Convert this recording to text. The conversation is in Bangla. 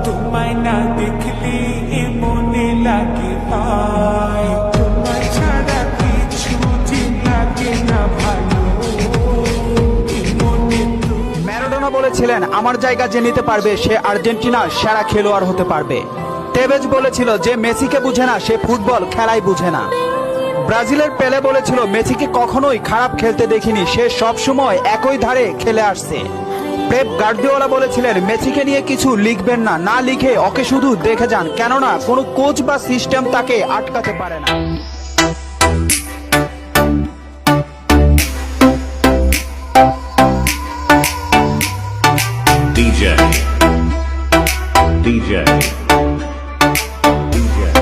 তোমায় না দেখলি মনে লাগে হায়, তোমায় ছাড়া কিছু লাগে না ভালো। ম্যারাডোনা বলেছিলেন, আমার জায়গা যে নিতে পারবে সে আর্জেন্টিনার সেরা খেলোয়াড় হতে পারবে। তেভেজ বলেছিল, যে মেসিকে বুঝে না সে ফুটবল খেলাই বুঝে না। ব্রাজিলের পেলে বলেছিল, মেসিকে কখনোই খারাপ খেলতে দেখিনি, সে সবসময় একই ধারে খেলে আসছে। পেপ গার্দিওলা বলেছিলেন, মেসিকে নিয়ে কিছু লিখবেন না, না লিখে ওকে শুধু দেখে যান, কেননা কোনো কোচ বা সিস্টেম তাকে আটকাতে পারে না। DJ